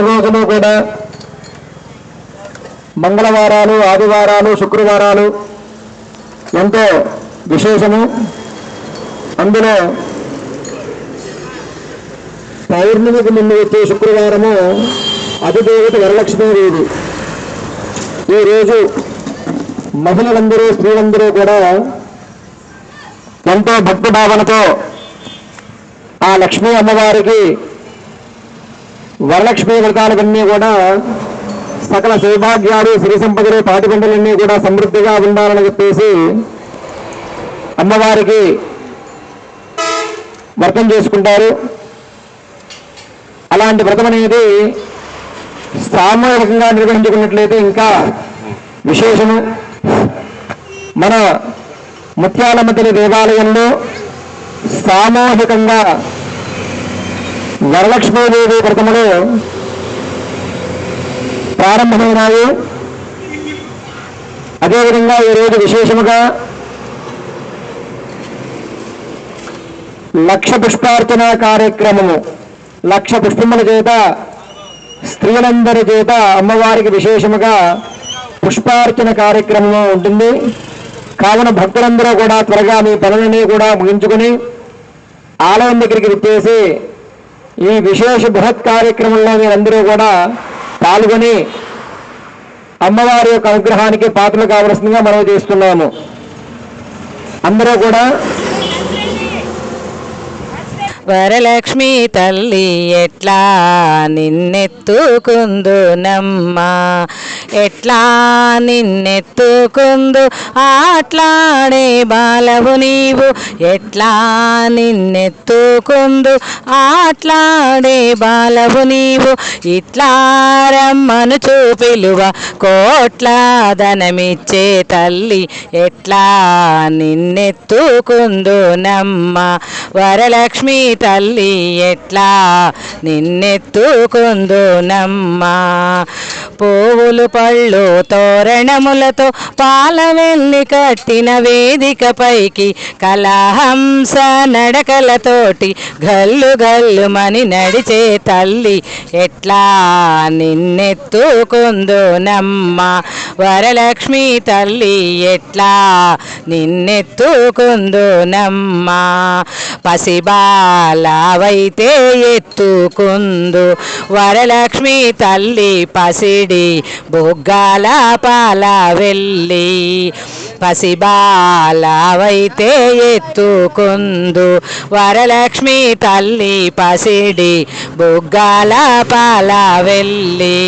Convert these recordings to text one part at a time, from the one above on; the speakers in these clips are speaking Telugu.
రోజులు కూడా మంగళవారాలు, ఆదివారాలు, శుక్రవారాలు ఎంతో విశేషము. అందులో పౌర్ణమికి ముందు వచ్చే శుక్రవారము అధిదేవత వరలక్ష్మీదేవి. ఈరోజు మహిళలందరూ, స్త్రీలందరూ కూడా ఎంతో భక్తి భావనతో ఆ లక్ష్మీ అమ్మవారికి వరలక్ష్మీ వ్రతాలన్నీ కూడా సకల సౌభాగ్యాలు, సిరి సంపదలు, పాటిబండలన్నీ కూడా సమృద్ధిగా ఉండాలని చెప్పేసి అమ్మవారికి వ్రతం చేసుకుంటారు. అలాంటి వ్రతం అనేది సామూహికంగా నిర్వహించుకున్నట్లయితే ఇంకా విశేషము. మన ముత్యాలమ్మ తల్లి దేవాలయంలో సామూహికంగా వరలక్ష్మీదేవి వ్రతములు ప్రారంభమైనాయి. అదేవిధంగా ఈరోజు విశేషముగా లక్ష పుష్పార్చన కార్యక్రమము, లక్ష పుష్పముల చేత స్త్రీలందరి చేత అమ్మవారికి విశేషముగా పుష్పార్చన కార్యక్రమము ఉంటుంది. కావున భక్తులందరూ కూడా త్వరగా మీ పనులని కూడా ముగించుకుని ఆలయం దగ్గరికి విచ్చేసి ఈ విశేష బృహత్ కార్యక్రమంలో మీరందరూ కూడా పాల్గొని అమ్మవారి యొక్క అనుగ్రహానికి పాత్రలు కావలసిందిగా మనం చేస్తున్నాము. అందరూ కూడా వరలక్ష్మి తల్లి ఎట్లా నిన్నెత్తుకుందునమ్మా, ఎట్లా నిన్నెత్తుకుందు ఆట్లాడే బాలవు నీవు, ఎట్లా నిన్నెత్తుకుందు ఆట్లాడే బాలవు నీవు, ఇట్లా రమ్మను చూపిలువ కోట్ల ధనమిచ్చే తల్లి ఎట్లా నిన్నెత్తుకుందునమ్మా, వరలక్ష్మి తల్లి ఎట్లా నిన్నెత్తుకుందునమ్మా. పువ్వులు పళ్ళు తోరణములతో పాలవెల్లి కట్టిన వేదికపైకి కలహంస నడకలతోటి గల్లు గల్లుమని నడిచే తల్లి ఎట్లా నిన్నెత్తుకుందునమ్మా, వరలక్ష్మి తల్లి ఎట్లా నిన్నెత్తుకుందునమ్మా. పసిబాలవైతే ఎత్తుకుందు వరలక్ష్మి తల్లి పసిడి బుగ్గాల పాల వెళ్ళి, పసిబాలవైతే ఎత్తుకుందు వరలక్ష్మి తల్లి పసిడి బుగ్గాల పాల వెళ్ళి,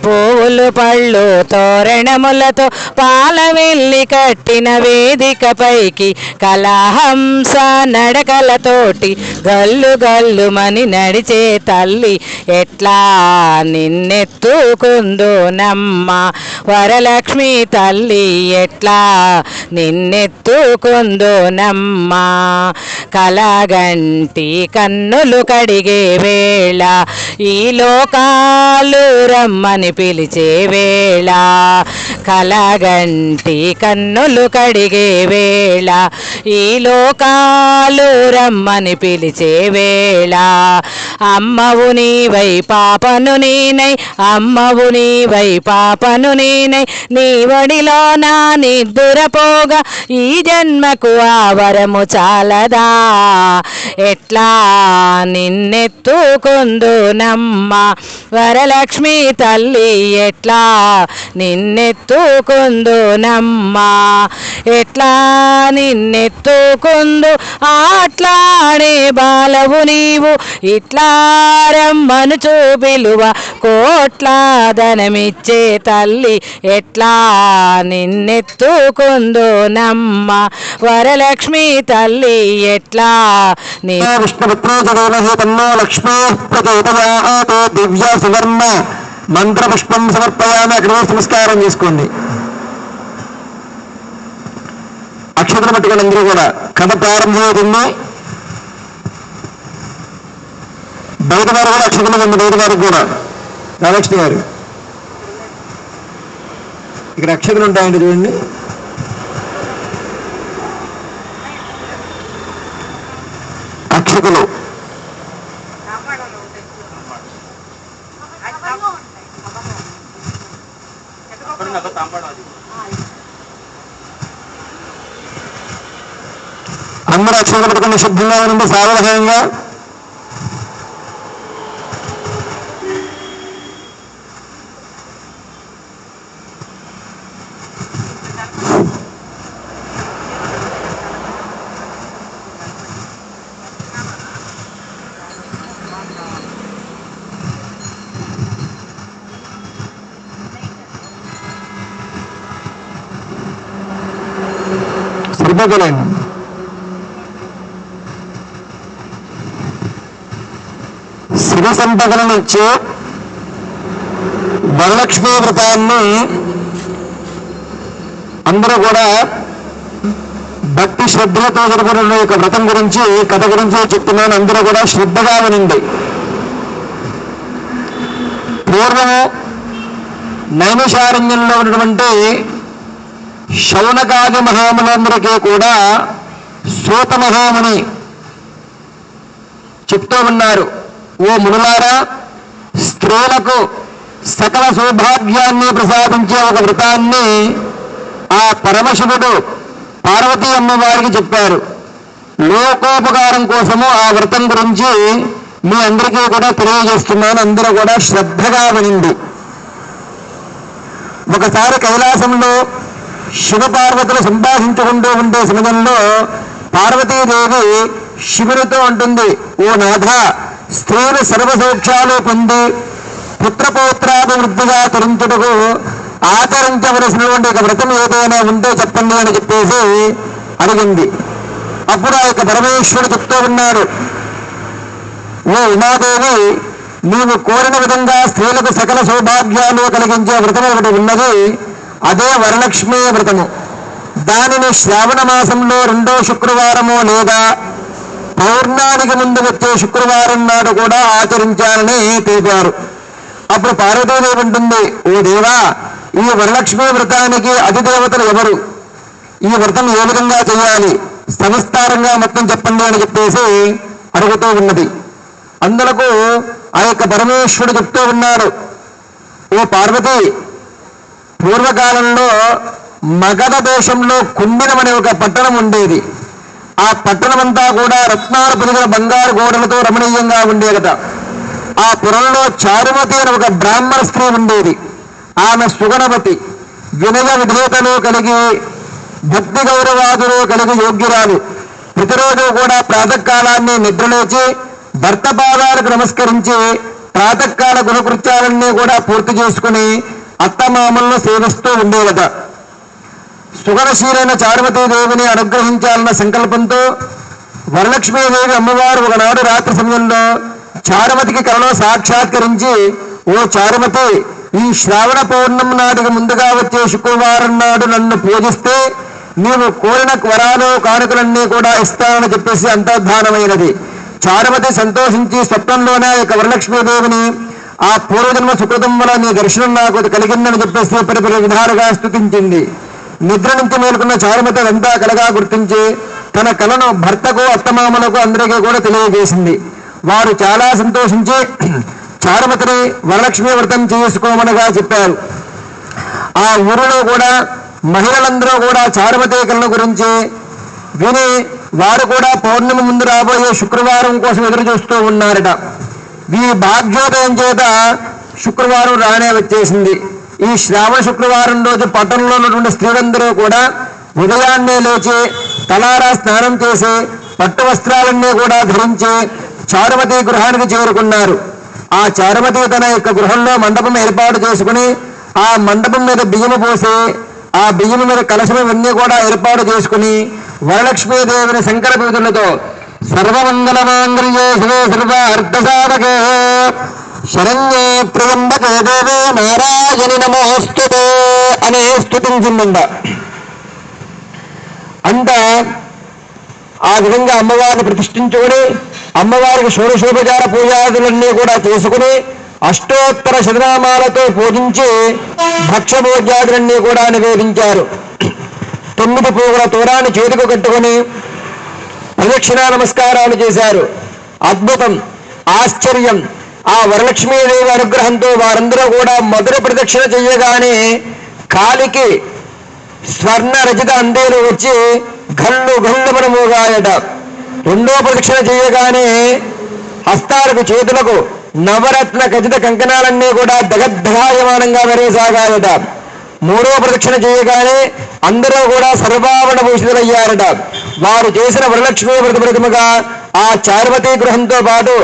పువ్వులు పళ్ళు తోరణములతో పాల వెళ్ళి కట్టిన వేదికపైకి కలహంస నడకలతోటి గల్లు గల్లుమని నడిచే తల్లి ఎట్లా నిన్నెత్తుకుందునమ్మా, వరలక్ష్మి తల్లి ఎట్లా నిన్నెత్తుకుందునమ్మా. కలగంటి కన్నులు కడిగే వేళ ఈ లోకాలు రమ్మని పిలిచే వేళ, కలగంటి కన్నులు కడిగే వేళ ఈ లోకాలు రమ్మని పిలిచే వేళ, అమ్మవు నీవై పాపను నేనై, అమ్మవు నీవై పాపను నేనై, నీ వడిలో నా నిద్దురపోగా ఈ జన్మకు ఆవరము చాలదా, ఎట్లా నిన్నెత్తుకుందునమ్మా, వరలక్ష్మి తల్లి ఎట్లా నిన్నెత్తుకుందునమ్మా, ఎట్లా నిన్నెత్తుకుందు ఆట్లాడే బాలవు నీవు, ఇట్లా రమ్మను చూపిలువ కోట్ల ధనమిచ్చే తల్లి ఎట్లా నిన్నెత్తుకుందునమ్మా, వరలక్ష్మి తల్లి ఎట్లా దివ్య సువర్ణ మంత్ర పుష్పం సమర్పయామి. అక్కడ నమస్కారం చేసుకోండి. అక్షతలు పట్టుకొని అందరూ కూడా కథ ప్రారంభమవుతుంది. బయట వారు కూడా అక్షతలు ఉంది, బయట వారికి కూడా రామలక్ష్మి గారు ఇక్కడ అక్షతలు ఉంటాయండి చూడండి. అక్షతలు అందరూ అక్షరాలు పట్టుకుని శుద్ధంగా ఉండి సావధానంగా సరిపోతలేండి. శివ సంపదలను ఇచ్చి వరలక్ష్మీ వ్రతాన్ని అందరూ కూడా భక్తి శ్రద్ధలతో జరుపుకున్న యొక్క వ్రతం గురించి కథ గురించి చెప్తున్నాను. అందరూ కూడా శ్రద్ధగా వినండి. పూర్వము నైమిషారణ్యంలో ఉన్నటువంటి శౌనకాది మహాములందరికీ కూడా సూత మహాముని చెప్తూ ఉన్నారు, ఓ మునులారా, స్త్రీలకు సకల సౌభాగ్యాన్ని ప్రసాదించే ఒక వ్రతాన్ని ఆ పరమశివుడు పార్వతీ అమ్మవారికి చెప్పారు. లోకోపకారం కోసము ఆ వ్రతం గురించి మీ అందరికీ కూడా తెలియజేస్తున్నాను. అందరూ కూడా శ్రద్ధగా వినండి. ఒకసారి కైలాసంలో శివ పార్వతులు సంభాషించుకుంటూ ఉండే సమయంలో పార్వతీదేవి శివునితో ఉంటుంది, ఓ నాథ, స్త్రీలు సర్వసౌఖ్యాలు పొంది పుత్రపౌత్రాభివృద్ధిగా తరించుటకు ఆచరించవలసినటువంటి ఒక వ్రతం ఏదైనా ఉంటే చెప్పండి అని చెప్పేసి అడిగింది. అప్పుడు ఆ యొక్క పరమేశ్వరుడు చెప్తూ ఉన్నాడు, ఓ ఉమాదేవి, నీవు కోరిన విధంగా స్త్రీలకు సకల సౌభాగ్యాలు కలిగించే వ్రతం ఒకటి ఉన్నది. అదే వరలక్ష్మీ వ్రతము. దానిని శ్రావణ మాసంలో 2వ శుక్రవారము లేదా పౌర్ణానికి ముందు వచ్చే శుక్రవారం నాడు కూడా ఆచరించాలని తెలిపారు. అప్పుడు పార్వతీదేవి ఉంటుంది, ఓ దేవా, ఈ వరలక్ష్మీ వ్రతానికి అధిదేవతలు ఎవరు? ఈ వ్రతం ఏ విధంగా చేయాలి? సంస్థారంగా మొత్తం చెప్పండి అని చెప్పేసి అడుగుతూ ఉన్నది. అందులకు ఆ యొక్క పరమేశ్వరుడు చెప్తూ ఉన్నాడు, ఓ పార్వతి, పూర్వకాలంలో మగధ దేశంలో కుంభినం అనే ఒక పట్టణం ఉండేది. ఆ పట్టణమంతా కూడా రత్నాలు పొదిగిన బంగారు గోడలతో రమణీయంగా ఉండేదట. ఆ పురంలో చారుమతి అనే ఒక బ్రాహ్మణ స్త్రీ ఉండేది. ఆమె సుగుణవతి, వినయ విధేయతలు కలిగి భక్తి గౌరవాదులు కలిగి యోగ్యురాలు. ప్రతిరోజు కూడా ప్రాతకాలాన్ని నిద్రలేచి భర్త పాదాలకు నమస్కరించి ప్రాతకాల గుణకృత్యాలన్నీ కూడా పూర్తి చేసుకుని అత్తమామలను సేవిస్తూ ఉండేదట. సుగణశీలైన చారుమతీదేవిని అనుగ్రహించాలన్న సంకల్పంతో వరలక్ష్మీదేవి అమ్మవారు ఒకనాడు రాత్రి సమయంలో చారుమతికి కలలో సాక్షాత్కరించి, ఓ చారుమతి, ఈ శ్రావణ పౌర్ణమి నాటికి ముందుగా వచ్చే శుక్రవారం నాడు నన్ను పూజిస్తే నీవు కోరిన వరాలు కానుకలన్నీ కూడా ఇస్తానని చెప్పేసి అంతర్ధానమైనది. చారుమతి సంతోషించి స్వప్నంలోనే ఇక వరలక్ష్మీదేవిని, ఆ పూర్వజన్మ సుకృతం వల్ల నీ దర్శనం నాకు కలిగిందని చెప్పేసి పరిపరి విధాలుగా స్తుతించింది. నిద్ర నుంచి మేలుకున్న చారుమతి అదంతా కలగా గుర్తించి తన కలను భర్తకు అత్తమామలకు అందరికీ కూడా తెలియజేసింది. వారు చాలా సంతోషించి చారుమతిని వరలక్ష్మీ వ్రతం చేసుకోమనగా చెప్పారు. ఆ ఊరిలో కూడా మహిళలందరూ కూడా చారుమతి కలను గురించి విని వారు కూడా పౌర్ణమి ముందు రాబోయే శుక్రవారం కోసం ఎదురు చూస్తూ ఉన్నారట. ఈ భాగ్యోదయం చేత శుక్రవారం రానే వచ్చేసింది. ఈ శ్రావణ శుక్రవారం రోజు పట్టణంలో ఉన్నటువంటి స్త్రీలందరూ కూడా ఉదయాన్నే లేచి తలారా స్నానం చేసి పట్టు వస్త్రాలన్నీ కూడా ధరించి చారుమతి గృహానికి చేరుకున్నారు. ఆ చారుమతి తన యొక్క గృహంలో మండపం ఏర్పాటు చేసుకుని ఆ మండపం మీద బియ్యము పోసి ఆ బియ్యం మీద కలశం ఇవన్నీ కూడా ఏర్పాటు చేసుకుని వరలక్ష్మీదేవిని శంకర పూజలతో సర్వమంగళమాంగళ్యే శివే సర్వ అర్థసాధకే శరణ్యే ప్రియంబకే దేవే నారాయణి నమోస్తుతే అనే స్తుతించిందంట. అంత ఆ విధంగా అమ్మవారిని ప్రతిష్ఠించుకుని అమ్మవారికి షోడశోపచార పూజాదులన్నీ కూడా చేసుకుని అష్టోత్తర శతనామాలతో పూజించి భక్ష్యభోజ్యాదులన్నీ కూడా నివేదించారు. 9 పూగుల తోరాన్ని చేతికి కట్టుకుని ప్రదక్షిణా నమస్కారాలు చేశారు. అద్భుతం, ఆశ్చర్యం. ఆ వరలక్ష్మీదేవి అనుగ్రహంతో వారందరూ కూడా మొదటి ప్రదక్షిణ చేయగానే కాలికి స్వర్ణ రచిత అందేలు వచ్చి గల్లు గల్లుమన మోగాయట. రెండో ప్రదక్షిణ చేయగానే హస్తాలకు చేతులకు నవరత్న ఖచ్చిత కంకణాలన్నీ కూడా దగద్దగాయమానంగా మెరవసాగాయట. మూడో ప్రదక్షిణ చేయగానే అందరూ కూడా సర్వాభరణ భూషితులయ్యారట. వారు చేసిన వరలక్ష్మీ వ్రత ప్రతిమగా ఆ చారుమతి గృహంతో పాటు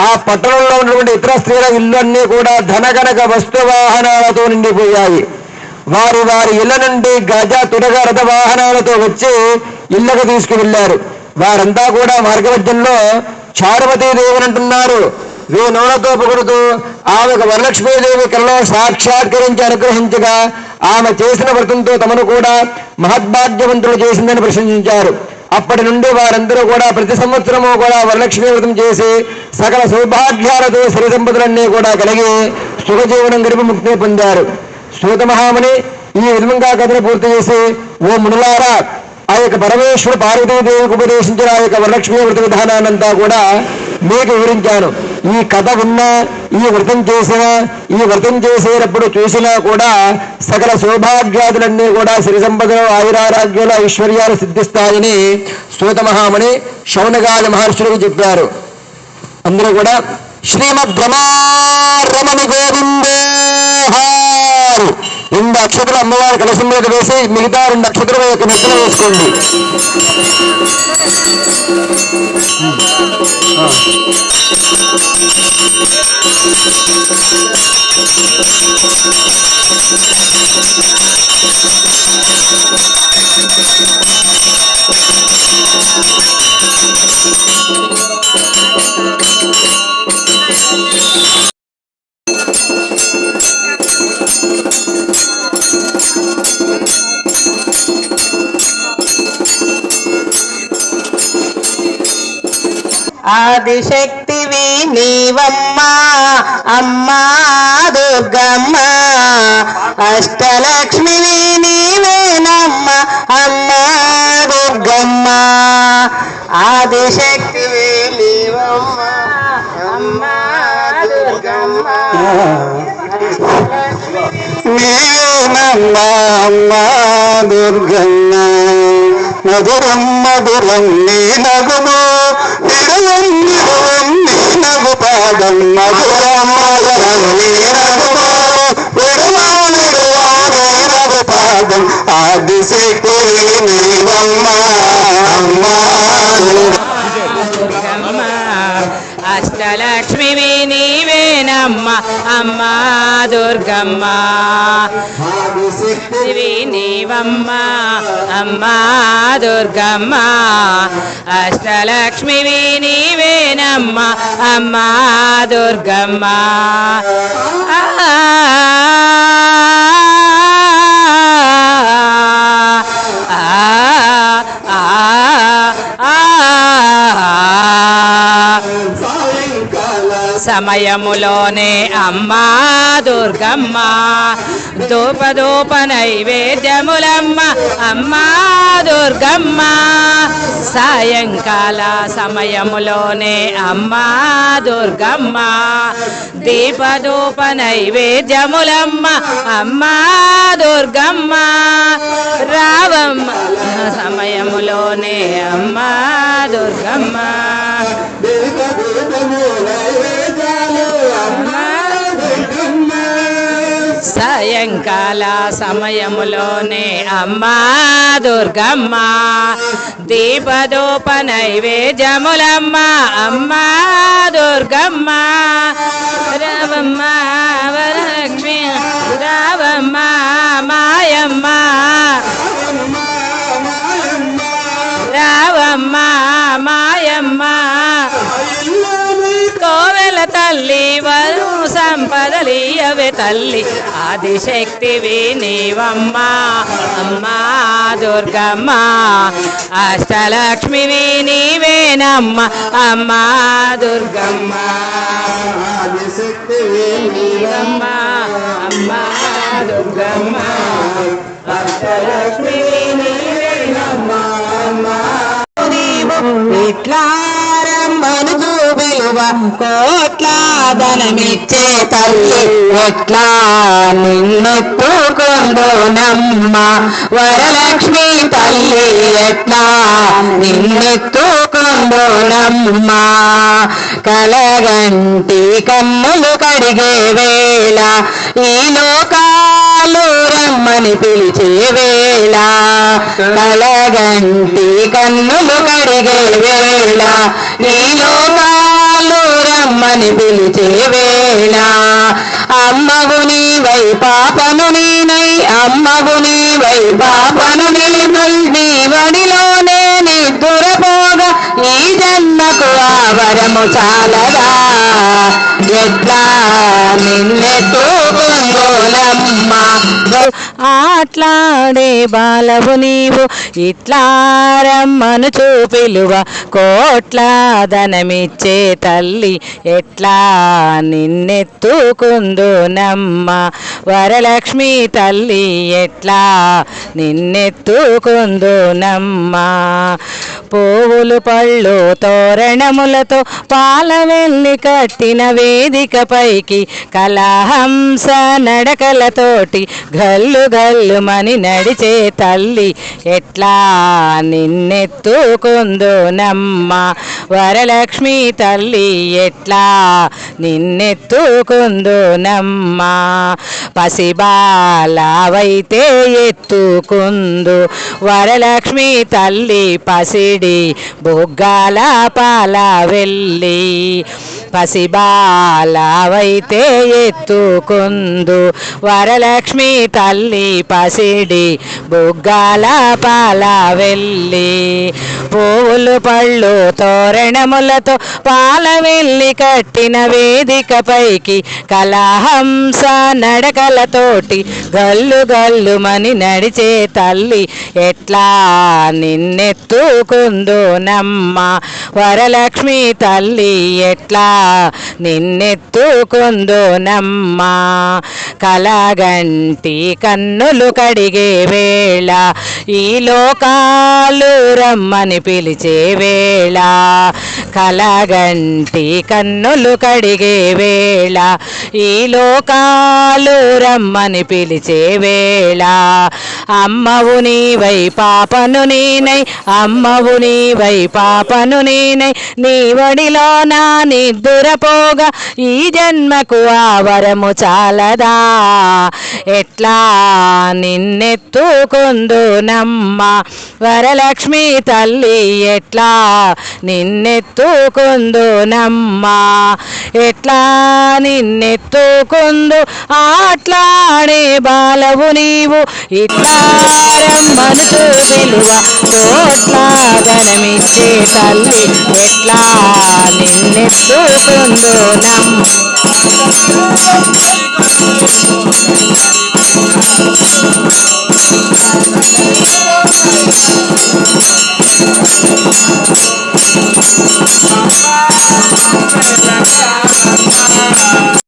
ఆ పట్టణంలో ఉన్నటువంటి ఇతర స్త్రీల ఇల్లు అన్నీ కూడా ధనగనక వస్తువాహనాలతో నిండిపోయాయి. వారి వారి ఇళ్ల నుండి గజ తురగ రథ వాహనాలతో వచ్చి ఇళ్లకు తీసుకువెళ్లారు. వారంతా కూడా మార్గమధ్యంలో చారుమతీదేవిని అంటున్నారు. నోనతో పొగుడుతూ ఆమెకు వరలక్ష్మీదేవి కలలో సాక్షాత్కరించి అనుగ్రహించగా ఆమె చేసిన వ్రతంతో తమను కూడా మహద్భాగ్యవంతులు చేసిందని ప్రశంసించారు. అప్పటి నుండి వారందరూ కూడా ప్రతి సంవత్సరము కూడా వరలక్ష్మీ వ్రతం చేసి సకల సౌభాగ్యాలతో సిరి సంపదలన్నీ కూడా కలిగి సుఖజీవనం గడిపి ముక్తిని పొందారు. సూత మహాముని ఈ విధంగా కథను పూర్తి చేసి, ఓ మునులారా, ఆ యొక్క పరమేశ్వరుడు పార్వతీదేవికి ఉపదేశించిన ఆ యొక్క వరలక్ష్మీ వ్రత విధానాన్నంతా కూడా మీకు వివరించాను. ఈ కథ విన్నా, ఈ వ్రతం చేసినా, ఈ వ్రతం చేసేటప్పుడు చూసినా కూడా సకల సౌభాగ్యాదులన్నీ కూడా సిరి సంపదలు, ఆయురారోగ్యాలు, ఐశ్వర్యాలు సిద్ధిస్తాయని సూత మహాముని శౌనకాది మహర్షులకు చెప్పారు. అందరూ కూడా శ్రీమద్రమారమణి గోవిందే. 2 అక్షతలు అమ్మవారి కలశం మీద వేసి మిగతా 2 అక్షతలు యొక్క నెత్తిన వేసుకోండి. ఆదిశక్తివి నీవమ్మా అమ్మా దుర్గమ్మ, అష్టలక్ష్మివి నీవేనమ్మ అమ్మా దుర్గమ్మ. ఆదిశక్తివి నీవమ్మ అమ్మా దుర్గమ్మ, నీవేనమ్మ అమ్మా దుర్గమ్మ. మధురం మధురం నీ నగుము, నిడువం నిడువం నీ నగు పాదం. మధురం మధురం నీ నగుము, నిడువం నిడువం నీ నగు పాదం. ఆదిశక్తి నీవమ్మ అమ్మా దుర్గమ్మ, అష్టలక్ష్మివి నీవేనమ్మ అమ్మా దుర్గమ్మ. ఆదిశక్తివి నీవమ్మ అమ్మా దుర్గమ్మ, అష్టలక్ష్మివి నీవేనమ్మ అమ్మా దుర్గమ్మ. సమయములోనే అమ్మా దుర్గమ్మ, ధూపధూప నైవేద్యములమ్మ అమ్మా దుర్గమ్మ. సాయంకాల సమయములోనే అమ్మా దుర్గమ్మ, దీపధూప నైవేద్యములమ్మ అమ్మా దుర్గమ్మ. రావమ్మ సమయములోనే అమ్మా దుర్గమ్మ, సాయంకాల సమయములోనే అమ్మా దుర్గమ్మ, దీపధూప నైవేద్యములమ్మ అమ్మా దుర్గమ్మ. రావమ్మ వరలక్ష్మి రావమ్మ మాయమ్మ, రావమ్మ మాయమ్మ. కోవెల తల్లి వరు సంపదలియవే తల్లి, ఆదిశక్తివి నీవమ్మ అమ్మా దుర్గమ్మ. అష్టలక్ష్మివి నీవేనమ్మ అమ్మా దుర్గమ్మ. ఆదిశక్తివి నీవమ్మ అమ్మా దుర్గమ్మ, అష్టలక్ష్మివి నీవేనమ్మ అమ్మా. ఇట్లా రమ్మను పిలువ కోట్ల ధనమిచ్చే తల్లి ఎట్లా నిన్నెత్తుకుందునమ్మ వరలక్ష్మి తల్లి ఎట్లా నిన్నెత్తుకుందునమ్మ కలగంటి కన్నులు కడిగే వేళ ఈ లోకాలు రమ్మని పిలిచే వేళ కలగంటి కన్నులు కడిగే వేళ ఈ లోకాలు రమ్మని పిలిచే వేళ అమ్మవు నీవై పాపను నేనై అమ్మవు నీవై పాపను నేనై నీ వడిలోనే నిద్దురపోగా ఈ జన్మకు ఆ వరము చాలదా ఎట్లా నిన్నెత్తుకుందునమ్మ ఆట్లాడే బాలవు నీవు ఇట్లా రమ్మను చూపిలువ కోట్ల ధనమిచ్చే తల్లి ఎట్లా నిన్నెత్తుకుందునమ్మ వరలక్ష్మి తల్లి ఎట్లా నిన్నెత్తుకుందునమ్మ పువ్వులు పళ్ళు తోరణములతో పాల వెళ్ళి కట్టిన వేదికపైకి కలహంస నడకలతోటి గల్లు గల్లుమని నడిచే తల్లి ఎట్లా నిన్నెత్తుకుందునమ్మ వరలక్ష్మి తల్లి ఎట్లా నిన్నెత్తుకుందునమ్మ పసిబాలవైతే ఎత్తుకుందు వరలక్ష్మి తల్లి పసిడి బుగ్గాల పాల వెళ్ళి పసిబాలవైతే ఎత్తుకుందు వరలక్ష్మి తల్లి పసిడి బుగ్గాల పాల వెళ్ళి పువ్వులు పళ్ళు తోరణములతో పాల వెళ్ళి కట్టిన వేదికపైకి కలహంస నడకలతోటి గల్లు గల్లుమని నడిచే తల్లి ఎట్లా నిన్నెత్తుకుందునమ్మ వరలక్ష్మి తల్లి ఎట్లా నిన్నెత్తుకుందునమ్మ కలగంటి కన్నులు కడిగే వేళ ఈ లోకాలు రమ్మని పిలిచే వేళ కలగంటి కన్నులు కడిగే వేళ ఈ లోకాలు రమ్మని పిలిచే వేళ అమ్మవు నీవై పాపను నేనై అమ్మవు నీవై పాపను నేనై నీ వడిలో నా నిద్దురపోగా ఈ జన్మకు ఆ వరము చాలదా ఎట్లా నిన్నెత్తుకుందునమ్మ వరలక్ష్మి తల్లి ఎట్లా నిన్నెత్తుకుందునమ్మ ఎట్లా నిన్నెత్తుకుందు ఆట్లాడే బాలవు నీవు ఇట్లా రమ్మను చూపిలువ కోట్ల ధనమిచ్చే తల్లి ఎట్లా నిన్నెత్తుకుందునమ్మ